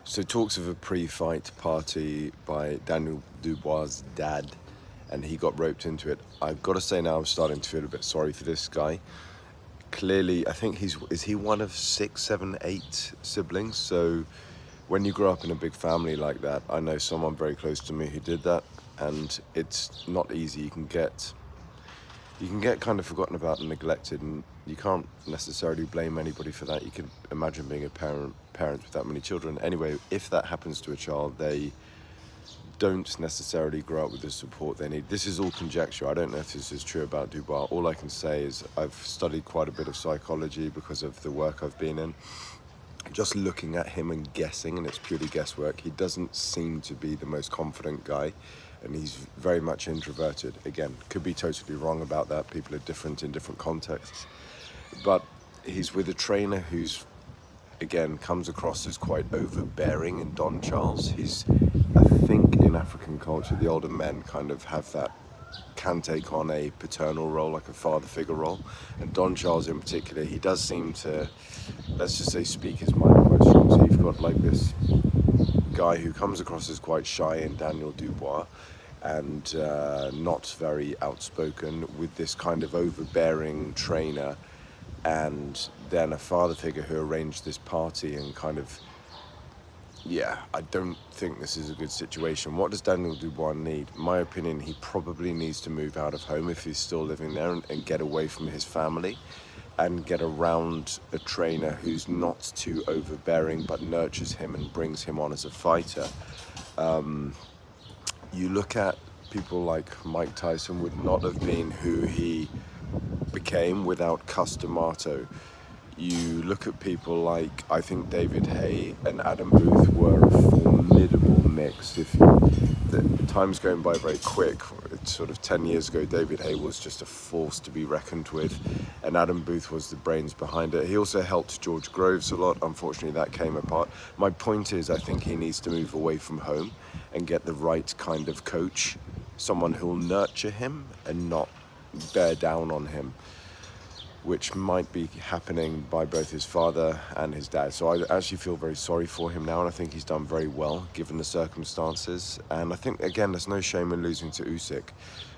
So talks of a pre-fight party by Daniel Dubois' dad, and he got roped into it. I've got to say now I'm starting to feel a bit sorry for this guy. Clearly, I think is he one of 6, 7, 8 siblings? So when you grow up in a big family like that, I know someone very close to me who did that, and it's not easy. You can get kind of forgotten about and neglected, and you can't necessarily blame anybody for that. You can imagine being a parent with that many children. Anyway, if that happens to a child, they don't necessarily grow up with the support they need. This is all conjecture. I don't know if this is true about Dubois. All I can say is I've studied quite a bit of psychology because of the work I've been in. Just looking at him and guessing, and it's purely guesswork, he doesn't seem to be the most confident guy, and he's very much introverted. Again, could be totally wrong about that. People are different in different contexts. But he's with a trainer who's, again, comes across as quite overbearing in Don Charles. I think in African culture, the older men kind of have that, can take on a paternal role, like a father figure role. And Don Charles in particular, he does seem to, let's just say, speak his mind quite strong. So you've got like this guy who comes across as quite shy in Daniel Dubois, and not very outspoken, with this kind of overbearing trainer, and then a father figure who arranged this party and kind of, yeah, I don't think this is a good situation. What does Daniel Dubois need? In my opinion, he probably needs to move out of home if he's still living there, and get away from his family and get around a trainer who's not too overbearing but nurtures him and brings him on as a fighter. You look at people like Mike Tyson would not have been who he became without Cus D'Amato. You look at people like, I think David Haye and Adam Booth were a formidable mix. If the time's going by very quick, it's sort of 10 years ago, David Haye was just a force to be reckoned with, and Adam Booth was the brains behind it. He also helped George Groves a lot. Unfortunately, that came apart. My point is, I think he needs to move away from home and get the right kind of coach, someone who'll nurture him and not bear down on him, which might be happening by both his father and his dad. So I actually feel very sorry for him now, and I think he's done very well given the circumstances. And I think, again, there's no shame in losing to Usyk.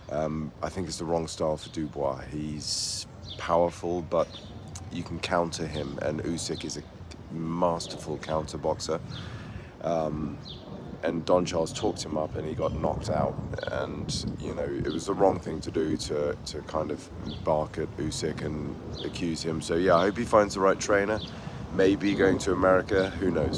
I think it's the wrong style for Dubois. He's powerful, but you can counter him, and Usyk is a masterful counter boxer. And Don Charles talked him up, and he got knocked out. And it was the wrong thing to do to kind of bark at Usyk and accuse him. So yeah, I hope he finds the right trainer. Maybe going to America. Who knows?